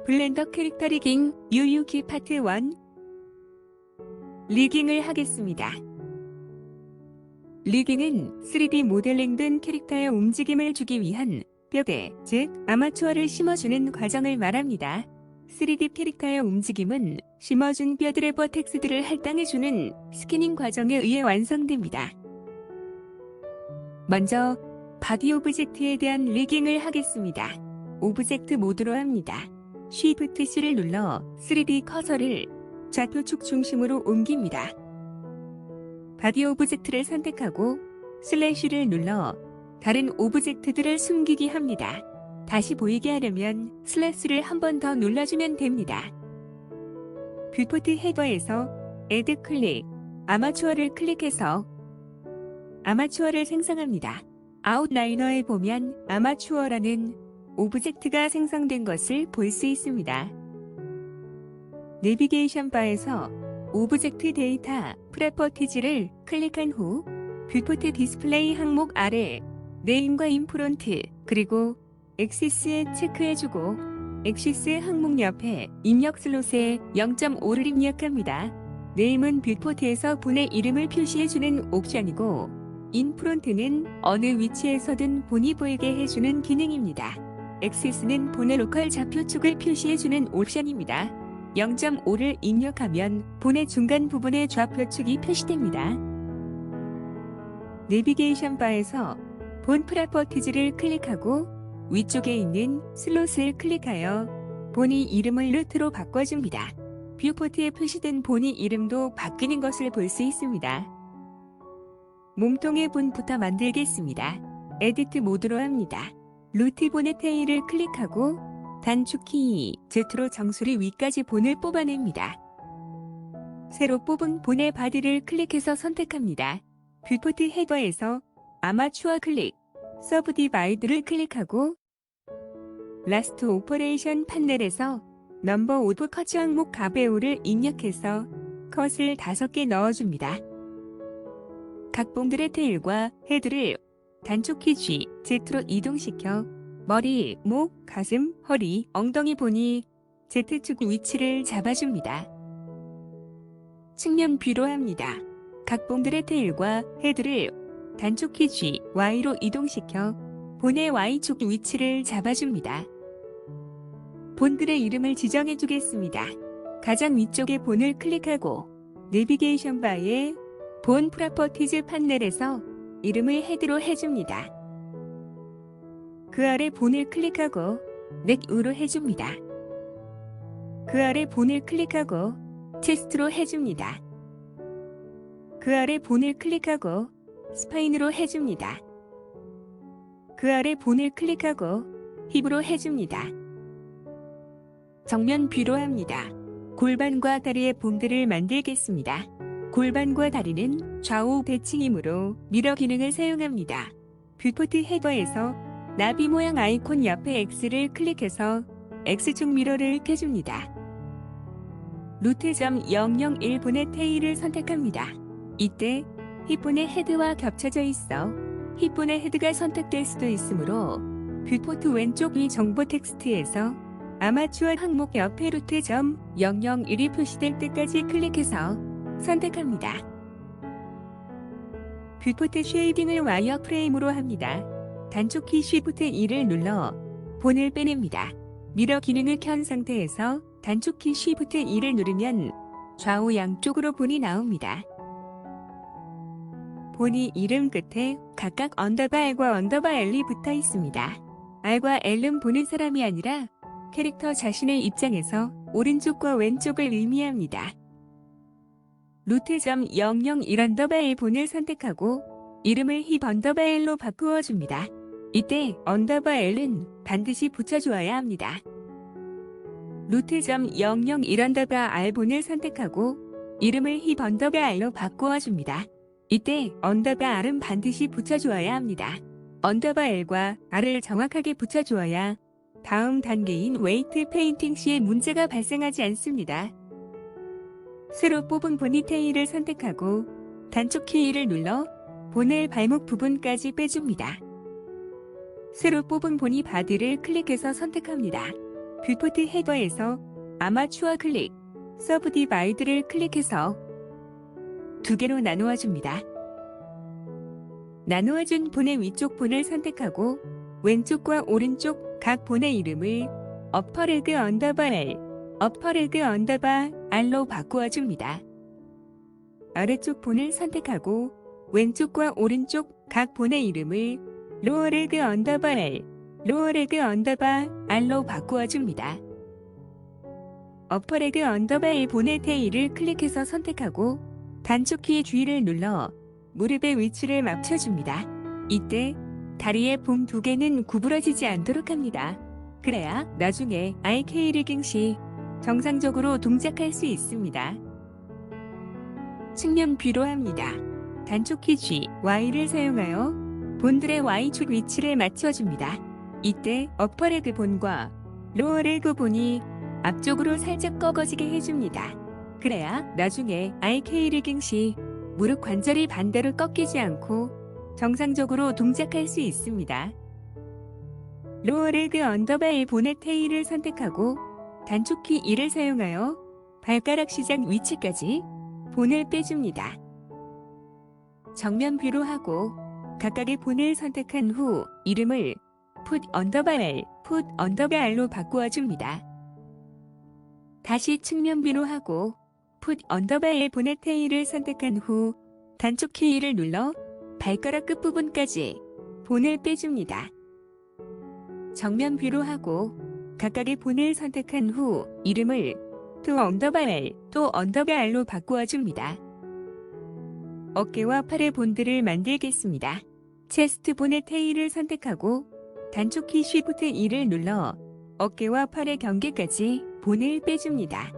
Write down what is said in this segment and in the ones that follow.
블렌더 캐릭터 리깅 유유키 파트 1 리깅을 하겠습니다. 리깅은 3D 모델링된 캐릭터의 움직임을 주기 위한 뼈대, 즉 아마추어를 심어주는 과정을 말합니다. 3D 캐릭터의 움직임은 심어준 뼈들의 버텍스들을 할당해주는 스캐닝 과정에 의해 완성됩니다. 먼저 바디 오브젝트에 대한 리깅을 하겠습니다. 오브젝트 모드로 합니다. Shift C를 눌러 3D 커서를 좌표축 중심으로 옮깁니다. 바디 오브젝트를 선택하고 슬래시를 눌러 다른 오브젝트들을 숨기기 합니다. 다시 보이게 하려면 슬래시를 한 번 더 눌러주면 됩니다. 뷰포트 헤더에서 Add 클릭, 아마추어를 클릭해서 아마추어를 생성합니다. 아웃라이너에 보면 아마추어라는 오브젝트가 생성된 것을 볼 수 있습니다. 내비게이션 바에서 오브젝트 데이터 프로퍼티즈를 클릭한 후 뷰포트 디스플레이 항목 아래 네임과 인프론트 그리고 엑시스에 체크해주고 엑시스 항목 옆에 입력 슬롯에 0.5를 입력합니다. 네임은 뷰포트에서 본의 이름을 표시해주는 옵션이고 인프론트는 어느 위치에서든 본이 보이게 해주는 기능입니다. 엑시스는 본의 로컬 좌표축을 표시해주는 옵션입니다. 0.5를 입력하면 본의 중간 부분에 좌표축이 표시됩니다. 내비게이션 바에서 본 프로퍼티즈를 클릭하고 위쪽에 있는 슬롯을 클릭하여 본의 이름을 루트로 바꿔줍니다. 뷰포트에 표시된 본의 이름도 바뀌는 것을 볼 수 있습니다. 몸통의 본부터 만들겠습니다. 에디트 모드로 합니다. 루트 본의 테일을 클릭하고 단축키 Z로 정수리 위까지 본을 뽑아냅니다. 새로 뽑은 본의 바디를 클릭해서 선택합니다. 뷰포트 헤더에서 아마추어 클릭, 서브디바이드를 클릭하고 라스트 오퍼레이션 판넬에서 넘버 오브 컷 항목 가베오를 입력해서 컷을 5개 넣어줍니다. 각 본들의 테일과 헤드를 단축키 G, Z로 이동시켜 머리, 목, 가슴, 허리, 엉덩이 본이 Z축 위치를 잡아줍니다. 측면 뷰로 합니다. 각 본들의 테일과 헤드를 단축키 G, Y로 이동시켜 본의 Y축 위치를 잡아줍니다. 본들의 이름을 지정해 주겠습니다. 가장 위쪽에 본을 클릭하고 내비게이션 바에 본 프로퍼티즈 판넬에서 이름을 헤드로 해줍니다. 그 아래 본을 클릭하고 넥으로 해줍니다. 그 아래 본을 클릭하고 체스트로 해줍니다. 그 아래 본을 클릭하고 스파인으로 해줍니다. 그 아래 본을 클릭하고 힙으로 해줍니다. 정면 뷰로 합니다. 골반과 다리의 본들을 만들겠습니다. 골반과 다리는 좌우 대칭이므로 미러 기능을 사용합니다. 뷰포트 헤더에서 나비 모양 아이콘 옆에 X를 클릭해서 X축 미러를 켜줍니다. 루트.001 본의 테일을 선택합니다. 이때 힙본의 헤드와 겹쳐져 있어 힙본의 헤드가 선택될 수도 있으므로 뷰포트 왼쪽 위 정보 텍스트에서 아마추어 항목 옆에 루트.001이 표시될 때까지 클릭해서 선택합니다. 뷰포트 쉐이딩을 와이어 프레임으로 합니다. 단축키 Shift 2를 눌러 본을 빼냅니다. 미러 기능을 켠 상태에서 단축키 Shift 2를 누르면 좌우 양쪽으로 본이 나옵니다. 본이 이름 끝에 각각 언더바 L과 언더바 L이 붙어 있습니다. R과 L은 보는 사람이 아니라 캐릭터 자신의 입장에서 오른쪽과 왼쪽을 의미합니다. 루트.001 언더바 L 본을 선택하고 이름을 힙 언더바 L로 바꾸어 줍니다. 이때 언더바 L은 반드시 붙여주어야 합니다. 루트.001 언더바 R 본을 선택하고 이름을 힙 언더바 R로 바꾸어 줍니다. 이때 언더바 R은 반드시 붙여주어야 합니다. 언더바 L과 R을 정확하게 붙여주어야 다음 단계인 웨이트 페인팅 시에 문제가 발생하지 않습니다. 새로 뽑은 본이 테일을 선택하고 단축키 2를 눌러 본의 발목 부분까지 빼줍니다. 새로 뽑은 본이 바디를 클릭해서 선택합니다. 뷰포트 헤더에서 아마추어 클릭, 서브디바이드를 클릭해서 두 개로 나누어 줍니다. 나누어준 본의 위쪽 본을 선택하고 왼쪽과 오른쪽 각 본의 이름을 어퍼레그 언더바 R, 어퍼레그 언더바 R로 바꾸어 줍니다. 아래쪽 본을 선택하고 왼쪽과 오른쪽 각 본의 이름을 로어레그 언더바 R, 로어레그 언더바 R로 바꾸어 줍니다. 어퍼레그 언더바 L 본의 테일을 클릭해서 선택하고 단축키 G를 눌러 무릎의 위치를 맞춰줍니다. 이때 다리의 봄 두 개는 구부러지지 않도록 합니다. 그래야 나중에 IK 리깅 시 정상적으로 동작할 수 있습니다. 측면 뷰로 합니다. 단축키 G, Y를 사용하여 본들의 Y축 위치를 맞춰줍니다. 이때 어퍼레그 본과 로어레그 본이 앞쪽으로 살짝 꺾어지게 해줍니다. 그래야 나중에 IK 리깅 시 무릎 관절이 반대로 꺾이지 않고 정상적으로 동작할 수 있습니다. 로어레그 언더바 L 본의 테일을 선택하고 단축키 E를 사용하여 발가락 시작 위치까지 본을 빼줍니다. 정면 뷰로 하고 각각의 본을 선택한 후 이름을 풋 언더바 R, 풋 언더바 R로 바꾸어 줍니다. 다시 측면 뷰로 하고 풋 언더바 L 본의 테일을 선택한 후 단축키 E를 눌러 발가락 끝부분까지 본을 빼줍니다. 정면 뷰로 하고 각각의 본을 선택한 후 이름을 투 언더바 R, 또 언더바 R로 바꾸어 줍니다. 어깨와 팔의 본들을 만들겠습니다. 체스트 본의 테일을 선택하고 단축키 Shift E를 눌러 어깨와 팔의 경계까지 본을 빼줍니다.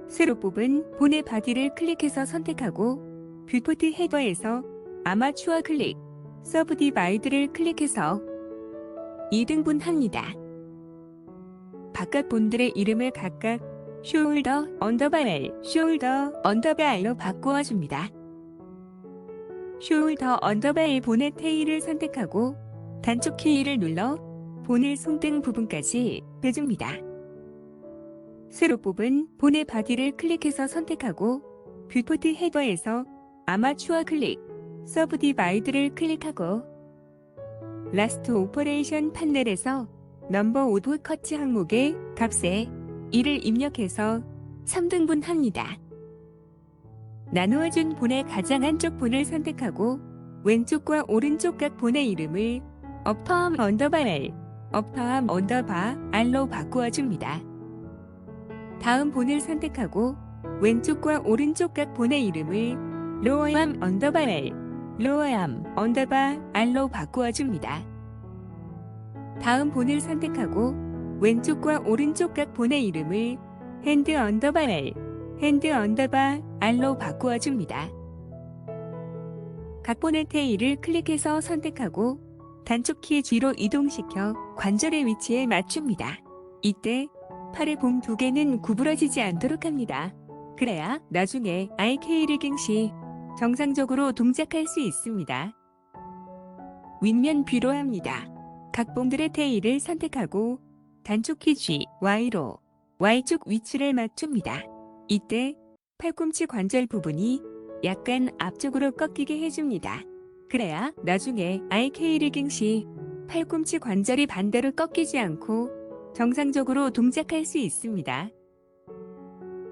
새로 뽑은 본의 바디를 클릭해서 선택하고 뷰포트 헤더에서 아마추어 클릭, 서브디바이드를 클릭해서 2등분 합니다. 바깥 본들의 이름을 각각 숄더 언더바 R, 숄더 언더바 R로 바꾸어 줍니다. 숄더 언더바 R 본의 테일을 선택하고 단축키 E를 눌러 본을 손등 부분까지 빼줍니다. 새로 뽑은 본의 바디를 클릭해서 선택하고 뷰포트 헤더에서 아마추어 클릭, 서브디바이드를 클릭하고 라스트 오퍼레이션 판넬에서 넘버 오브 커트 항목의 값에 2를 입력해서 3등분 합니다. 나누어준 본의 가장 한쪽 본을 선택하고 왼쪽과 오른쪽 각 본의 이름을 어퍼암 언더바 R, 어퍼암 언더바 R로 바꾸어 줍니다. 다음 본을 선택하고 왼쪽과 오른쪽 각 본의 이름을 로어암 언더바 R, 로어암 언더바 R로 바꾸어 줍니다. 다음 본을 선택하고 왼쪽과 오른쪽 각 본의 이름을 핸드 언더바 R, 핸드 언더바 R로 바꾸어 줍니다. 각 본의 테일을 클릭해서 선택하고 단축키 G로 이동시켜 관절의 위치에 맞춥니다. 이때 팔의 봄 두 개는 구부러지지 않도록 합니다. 그래야 나중에 IK 리깅 시 정상적으로 동작할 수 있습니다. 윗면 뷰로 합니다. 각 봄들의 테일을 선택하고 단축키 G, Y로 Y축 위치를 맞춥니다. 이때 팔꿈치 관절 부분이 약간 앞쪽으로 꺾이게 해줍니다. 그래야 나중에 IK 리깅 시 팔꿈치 관절이 반대로 꺾이지 않고 정상적으로 동작할 수 있습니다.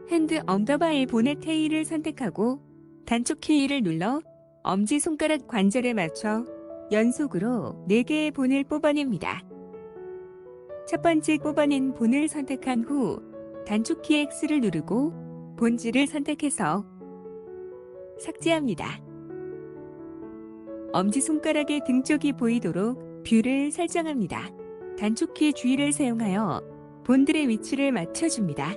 핸드 언더바 L 본의 테일을 선택하고 단축키 E를 눌러 엄지손가락 관절에 맞춰 연속으로 4개의 본을 뽑아냅니다. 첫 번째 뽑아낸 본을 선택한 후 단축키 X를 누르고 본질을 선택해서 삭제합니다. 엄지손가락의 등 쪽이 보이도록 뷰를 설정합니다. 단축키 G를 사용하여 본들의 위치를 맞춰줍니다.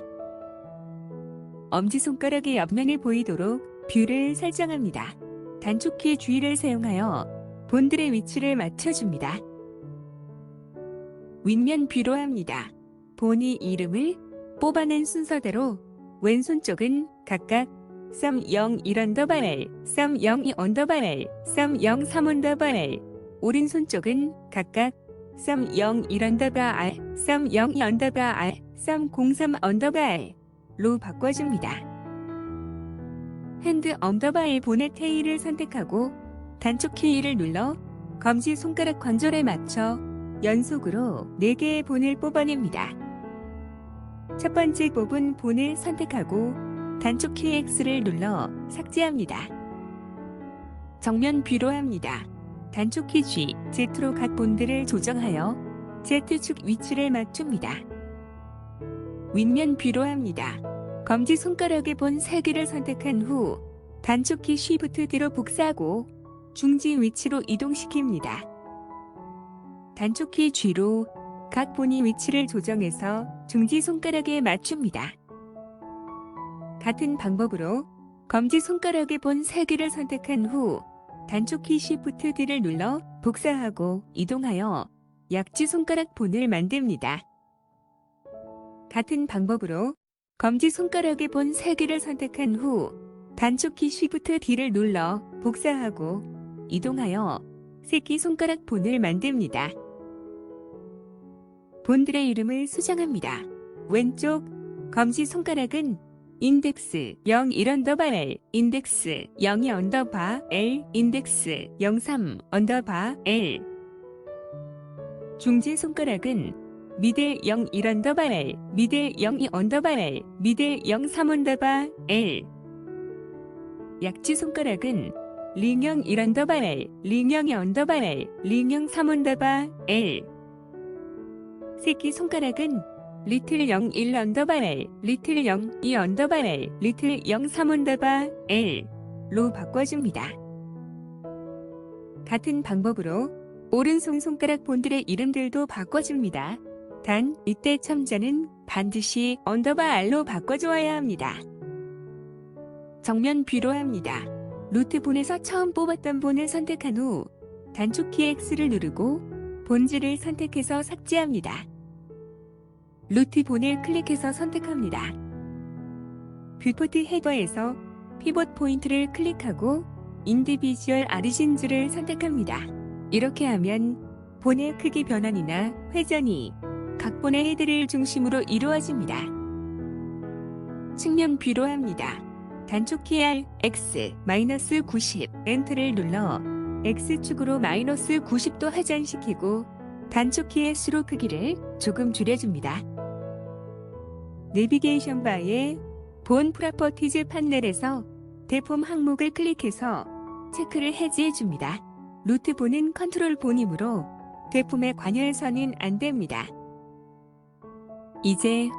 엄지손가락의 옆면이 보이도록 뷰를 설정합니다. 단축키 G를 사용하여 본들의 위치를 맞춰줍니다. 윗면 뷰로 합니다. 본이 이름을 뽑아낸 순서대로 왼손 쪽은 각각 썸01 언더바 R, 썸02 언더바 R, 썸03 언더바 R, 오른손 쪽은 각각 썸01 언더바 R, 썸02 언더바 R, 썸03 언더바 R로 바꿔줍니다. 핸드 언더바 L 본의 테일을 선택하고 단축 키를 눌러 검지 손가락 관절에 맞춰 연속으로 4개의 본을 뽑아냅니다. 첫 번째 뽑은 본을 선택하고 단축 키 X를 눌러 삭제합니다. 정면 뷰로 합니다. 단축 키 G, Z로 각 본들을 조정하여 Z축 위치를 맞춥니다. 윗면 뷰로 합니다. 검지 손가락의 본 3개를 선택한 후 단축 키 Shift D로 복사하고 중지 위치로 이동시킵니다. 단축 키 G로 각 본의 위치를 조정해서 중지 손가락에 맞춥니다. 같은 방법으로 검지 손가락의 본 3개를 선택한 후 단축 키 Shift D를 눌러 복사하고 이동하여 약지 손가락 본을 만듭니다. 같은 방법으로 검지 손가락의 본 3개를 선택한 후 단축 키 Shift D를 눌러 복사하고 이동하여 새끼 손가락 본을 만듭니다. 본들의 이름을 수정합니다. 왼쪽 검지 손가락은 인덱스 01 언더바 L, 인덱스 02 언더바 L, 인덱스 03 언더바 L. 중지 손가락은 미들 01 언더바 L, 미들 02 언더바 L, 미들 03 언더바 L. 약지 손가락은 링형 1 언더바 L, 링형 2 언더바 L, 링형 3 언더바 L. 새끼 손가락은 리틀 01 언더바 L, 리틀 02 언더바 L, 리틀 03 언더바 L로 바꿔줍니다. 같은 방법으로 오른손 손가락 본들의 이름들도 바꿔줍니다. 단 이때 첨자는 반드시 언더바 R로 바꿔주어야 합니다. 정면 뷰로 합니다. 루트 본에서 처음 뽑았던 본을 선택한 후 단축 키 X를 누르고 본질을 선택해서 삭제합니다. 루트 본을 클릭해서 선택합니다. 뷰포트 헤더에서 피봇 포인트를 클릭하고 인디비주얼 아리진즈를 선택합니다. 이렇게 하면 본의 크기 변환이나 회전이 각 본의 헤드를 중심으로 이루어집니다. 측면 뷰로 합니다. 단축 키 R, X, -90, 엔터를 눌러 X축으로 -90도 회전시키고 단축 키의 S로 크기를 조금 줄여줍니다. 내비게이션 바에 본 프로퍼티즈 판넬에서 대폼 항목을 클릭해서 체크를 해지해줍니다. 루트 본은 컨트롤 본이므로 대폼의 관여해서는 안됩니다. 이제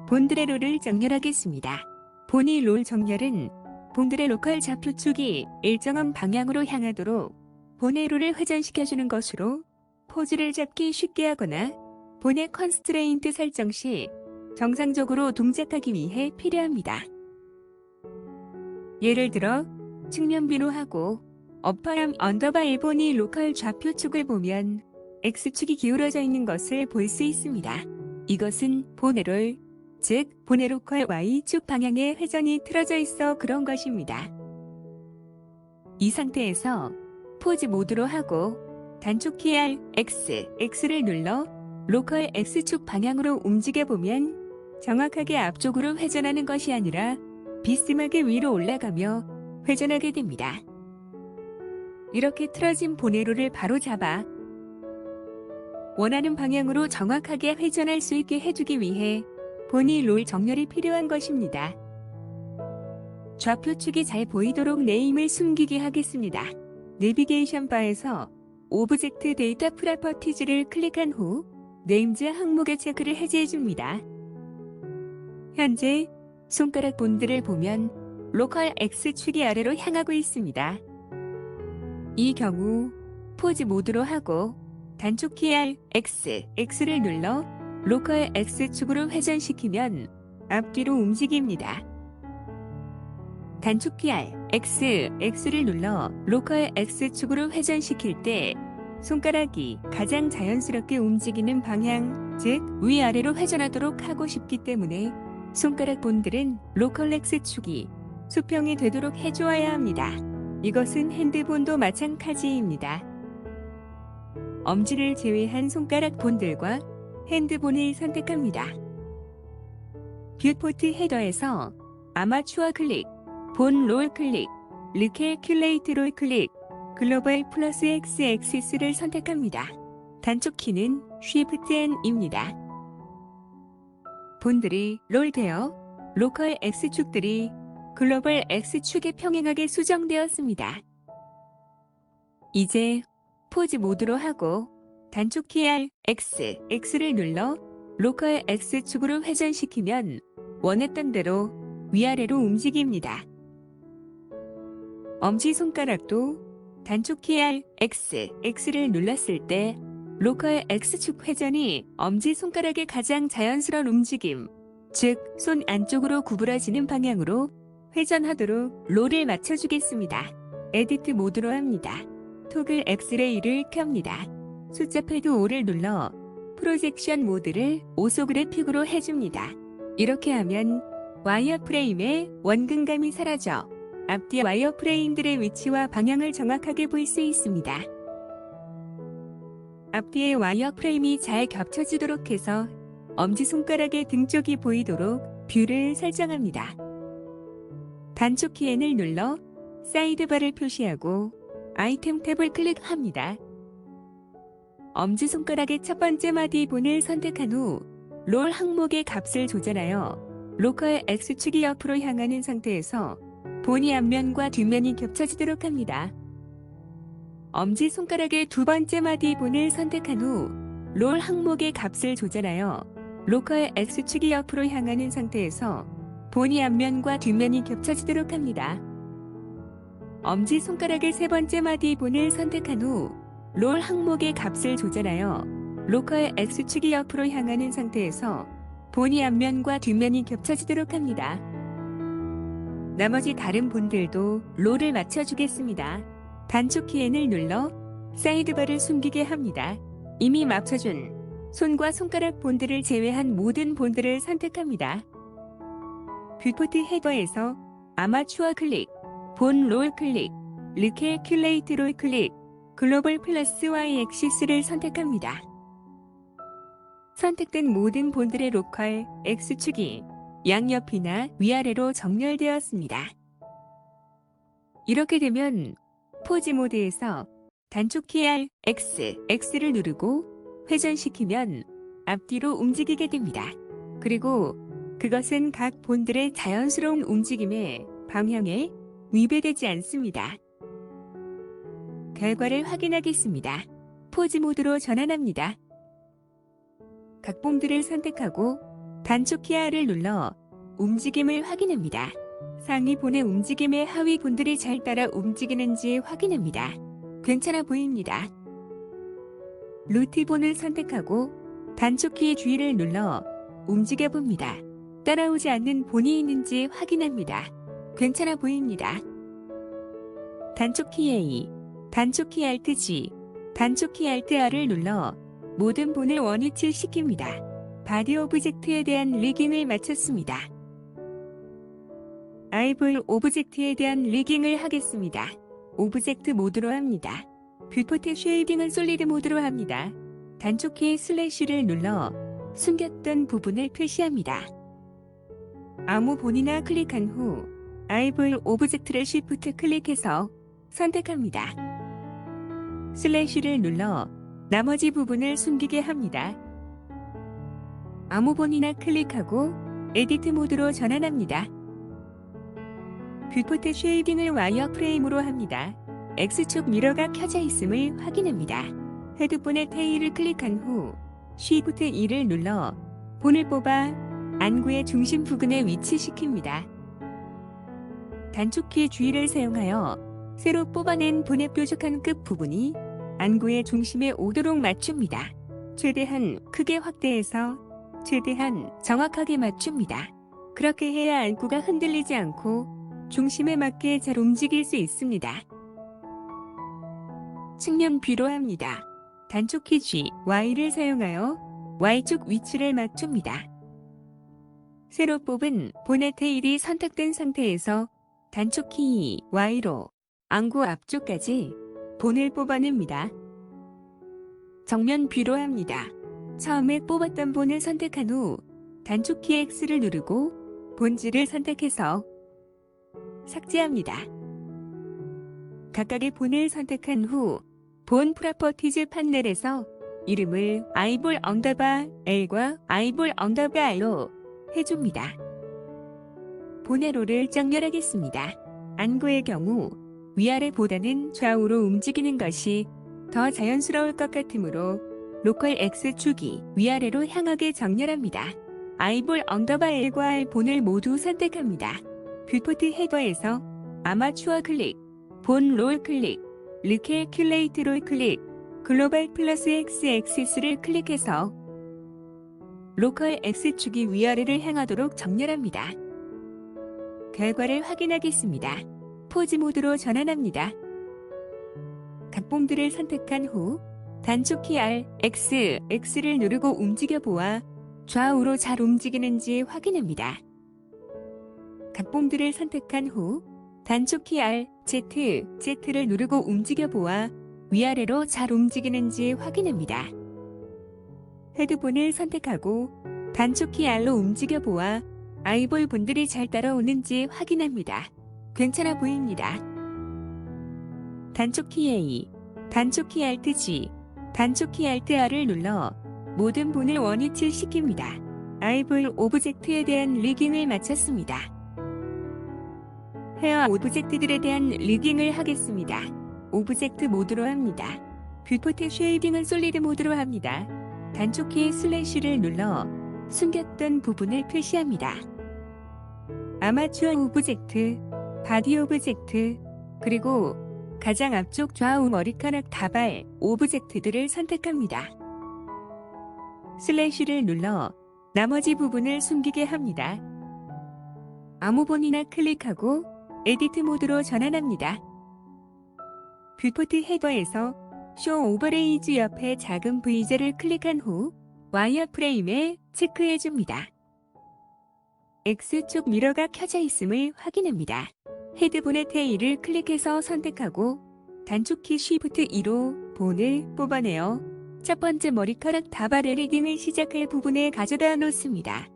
본들의 롤을 정렬하겠습니다. 본의 롤 정렬은 본들의 로컬 좌표축이 일정한 방향으로 향하도록 본의 롤을 회전시켜주는 것으로 포즈를 잡기 쉽게 하거나 본의 컨스트레인트 설정 시 정상적으로 동작하기 위해 필요합니다. 예를 들어 측면 뷰로 하고 어퍼암 언더바 L본의 로컬 좌표축을 보면 X축이 기울어져 있는 것을 볼 수 있습니다. 이것은 본의 롤, 즉 본의 로컬 Y축 방향의 회전이 틀어져 있어 그런 것입니다. 이 상태에서 포즈 모드로 하고 단축 키 R, X, X를 눌러 로컬 X축 방향으로 움직여보면 정확하게 앞쪽으로 회전하는 것이 아니라 비스듬하게 위로 올라가며 회전하게 됩니다. 이렇게 틀어진 본의 롤을 바로 잡아 원하는 방향으로 정확하게 회전할 수 있게 해주기 위해 본의 롤 정렬이 필요한 것입니다. 좌표축이 잘 보이도록 네임을 숨기게 하겠습니다. 내비게이션 바에서 오브젝트 데이터 프로퍼티즈를 클릭한 후 네임즈 항목의 체크를 해제해줍니다. 현재 손가락 본들을 보면 로컬 X축이 아래로 향하고 있습니다. 이 경우 포즈 모드로 하고 단축 키 R, X, X를 눌러 로컬 X축으로 회전시키면 앞뒤로 움직입니다. 단축 키 R, X, X를 눌러 로컬 X축으로 회전시킬 때 손가락이 가장 자연스럽게 움직이는 방향, 즉 위아래로 회전하도록 하고 싶기 때문에 손가락 본들은 로컬 X축이 수평이 되도록 해주어야 합니다. 이것은 핸드본도 마찬가지입니다. 엄지를 제외한 손가락 본들과 핸드본을 선택합니다. 뷰포트 헤더에서 아마추어 클릭, 본 롤 클릭, 리캘큘레이트 롤 클릭, 글로벌 플러스 X 엑시스를 선택합니다. 단축 키는 Shift N입니다. 본들이 롤되어 로컬 X축들이 글로벌 X축에 평행하게 수정되었습니다. 이제 포즈 모드로 하고 단축 키 X를 눌러 로컬 X축으로 회전시키면 원했던 대로 위아래로 움직입니다. 엄지손가락도 단축 키 X를 눌렀을 때 로컬 X축 회전이 엄지손가락의 가장 자연스러운 움직임, 즉 손 안쪽으로 구부러지는 방향으로 회전하도록 롤을 맞춰주겠습니다. 에디트 모드로 합니다. 토글 엑스레이를 켭니다. 숫자 패드 5를 눌러 프로젝션 모드를 오소그래픽으로 해줍니다. 이렇게 하면 와이어프레임의 원근감이 사라져 앞뒤 와이어프레임들의 위치와 방향을 정확하게 볼 수 있습니다. 앞뒤의 와이어프레임이 잘 겹쳐지도록 해서 엄지손가락의 등 쪽이 보이도록 뷰를 설정합니다. 단축 키 N을 눌러 사이드바를 표시하고 아이템 탭을 클릭합니다. 엄지손가락의 첫 번째 마디 본을 선택한 후 롤 항목의 값을 조절하여 로컬 X축이 옆으로 향하는 상태에서 본이 앞면과 뒷면이 겹쳐지도록 합니다. 엄지손가락의 두 번째 마디 본을 선택한 후 롤 항목의 값을 조절하여 로컬 X축이 옆으로 향하는 상태에서 본이 앞면과 뒷면이 겹쳐지도록 합니다. 엄지손가락의 세 번째 마디 본을 선택한 후 롤 항목의 값을 조절하여 로컬 X축이 옆으로 향하는 상태에서 본이 앞면과 뒷면이 겹쳐지도록 합니다. 나머지 다른 본들도 롤을 맞춰주겠습니다. 단축 키 N을 눌러 사이드바를 숨기게 합니다. 이미 맞춰준 손과 손가락 본들을 제외한 모든 본들을 선택합니다. 뷰포트 헤더에서 아마추어 클릭, 본 롤 클릭, 리캘큘레이트 롤 클릭, 글로벌 플러스 Y 엑시스를 선택합니다. 선택된 모든 본들의 로컬 X축이 양옆이나 위아래로 정렬되었습니다. 이렇게 되면 포즈 모드에서 단축 키 X를 누르고 회전시키면 앞뒤로 움직이게 됩니다. 그리고 그것은 각 본들의 자연스러운 움직임에 방향에 위배되지 않습니다. 결과를 확인하겠습니다. 포즈 모드로 전환합니다. 각 본들을 선택하고 단축 키 R을 눌러 움직임을 확인합니다. 상위 본의 움직임에 하위 본들이 잘 따라 움직이는지 확인합니다. 괜찮아 보입니다. 루트 본을 선택하고 단축 키 G를 눌러 움직여 봅니다. 따라오지 않는 본이 있는지 확인합니다. 괜찮아 보입니다. 단축 키 A, 단축 키 Alt G, 단축 키 Alt R을 눌러 모든 본을 원위치시킵니다. 바디 오브젝트에 대한 리깅을 마쳤습니다. 아이볼 오브젝트에 대한 리깅을 하겠습니다. 오브젝트 모드로 합니다. 뷰포트 쉐이딩은 솔리드 모드로 합니다. 단축 키 슬래시를 눌러 숨겼던 부분을 표시합니다. 아무 본이나 클릭한 후 아이볼 오브젝트를 Shift 클릭해서 선택합니다. 슬래시를 눌러 나머지 부분을 숨기게 합니다. 아무 본이나 클릭하고 에디트 모드로 전환합니다. 뷰포트 쉐이딩을 와이어프레임으로 합니다. X축 미러가 켜져 있음을 확인합니다. 헤드폰의 테일을 클릭한 후 Shift E를 눌러 본을 뽑아 안구의 중심 부근에 위치시킵니다. 단축 키 G를 사용하여 새로 뽑아낸 본의 뾰족한 끝 부분이 안구의 중심에 오도록 맞춥니다. 최대한 크게 확대해서 최대한 정확하게 맞춥니다. 그렇게 해야 안구가 흔들리지 않고 중심에 맞게 잘 움직일 수 있습니다. 측면 뷰로 합니다. 단축 키 G, Y를 사용하여 Y축 위치를 맞춥니다. 새로 뽑은 본의 테일이 선택된 상태에서 단축 키 Y로 안구 앞쪽까지 본을 뽑아냅니다. 정면 뷰로 합니다. 처음에 뽑았던 본을 선택한 후 단축키 X를 누르고 본질을 선택해서 삭제합니다. 각각의 본을 선택한 후 본 프로퍼티즈 판넬에서 이름을 아이볼 언더바 L과 아이볼 언더바 R로 해줍니다. 본의 롤을 정렬하겠습니다. 안구의 경우 위아래보다는 좌우로 움직이는 것이 더 자연스러울 것 같으므로 로컬 X축이 위아래로 향하게 정렬합니다. 아이볼 언더바 L과 R 본을 모두 선택합니다. 뷰포트 헤더에서 아마추어 클릭, 본 롤 클릭, 리캘큘레이트 롤 클릭, 글로벌 플러스 X 엑시스를 클릭해서 로컬 X축이 위아래를 향하도록 정렬합니다. 결과를 확인하겠습니다. 포즈 모드로 전환합니다. 각본들을 선택한 후 단축키 R, X, X를 누르고 움직여 보아 좌우로 잘 움직이는지 확인합니다. 각본들을 선택한 후 단축키 R, Z, Z를 누르고 움직여 보아 위아래로 잘 움직이는지 확인합니다. 헤드본을 선택하고 단축키 R로 움직여 보아 아이볼 본들이 잘 따라오는지 확인합니다. 괜찮아 보입니다. 단축키 A, 단축키 Alt G, 단축키 Alt R을 눌러 모든 본을 원위치시킵니다. 아이볼 오브젝트에 대한 리깅을 마쳤습니다. 헤어 오브젝트들에 대한 리깅을 하겠습니다. 오브젝트 모드로 합니다. 뷰포트 쉐이딩은 솔리드 모드로 합니다. 단축키 슬래시를 눌러 숨겼던 부분을 표시합니다. 아마추어 오브젝트, 바디 오브젝트, 그리고 가장 앞쪽 좌우 머리카락 다발 오브젝트들을 선택합니다. 슬래시를 눌러 나머지 부분을 숨기게 합니다. 아무 본이나 클릭하고 에디트 모드로 전환합니다. 뷰포트 헤더에서 쇼 오버레이즈 옆에 작은 V자를 클릭한 후 와이어프레임에 체크해줍니다. X축 미러가 켜져 있음을 확인합니다. 헤드본의 테일을 클릭해서 선택하고 단축키 Shift 2로 본을 뽑아내어 첫 번째 머리카락 다발의 리딩을 시작할 부분에 가져다 놓습니다.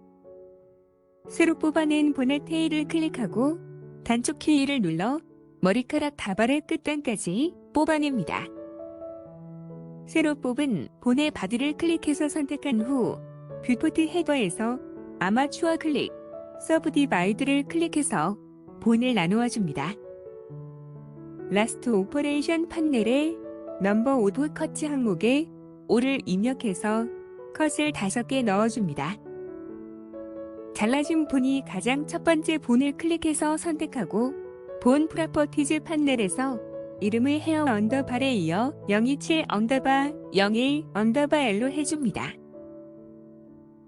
새로 뽑아낸 본의 테일을 클릭하고 단축키 2를 눌러 머리카락 다발의 끝단까지 뽑아냅니다. 새로 뽑은 본의 바디를 클릭해서 선택한 후 뷰포트 헤더에서 아마추어 클릭, 서브디바이드를 클릭해서 본을 나누어 줍니다. 라스트 오퍼레이션 판넬의 넘버 오브 커트 항목에 5를 입력해서 컷을 5개 넣어줍니다. 잘라진 본이 가장 첫 번째 본을 클릭해서 선택하고 본 프로퍼티즈 판넬에서 이름을 헤어 언더바에 이어 027 언더바 01 언더바 L로 해줍니다.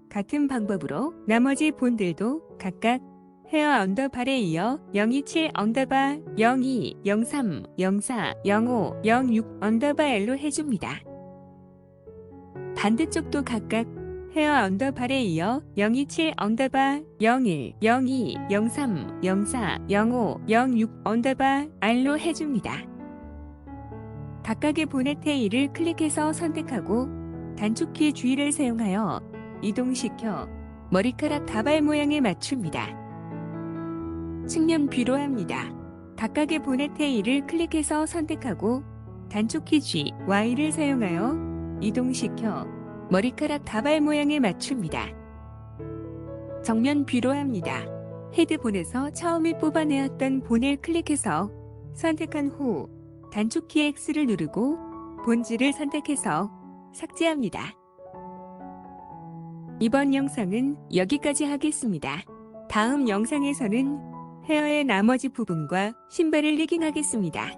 같은 방법으로 나머지 본들도 각각 헤어 언더바에 이어 027 언더바 02, 03, 04, 05, 06 언더바 L로 해줍니다. 반대쪽도 각각 헤어 언더바에 이어 027 언더바 01, 02, 03, 04, 05, 06 언더바 R로 해줍니다. 각각의 본의 테일을 클릭해서 선택하고 단축키 G를 사용하여 이동시켜 머리카락 다발 모양에 맞춥니다. 측면 뷰로 합니다. 각각의 본의 테일을 클릭해서 선택하고 단축키 G, Y를 사용하여 이동시켜 머리카락 다발 모양에 맞춥니다. 정면 뷰로 합니다. 헤드본에서 처음에 뽑아내었던 본을 클릭해서 선택한 후 단축키 X를 누르고 본질을 선택해서 삭제합니다. 이번 영상은 여기까지 하겠습니다. 다음 영상에서는 헤어의 나머지 부분과 신발을 리깅하겠습니다.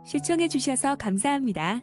시청해주셔서 감사합니다.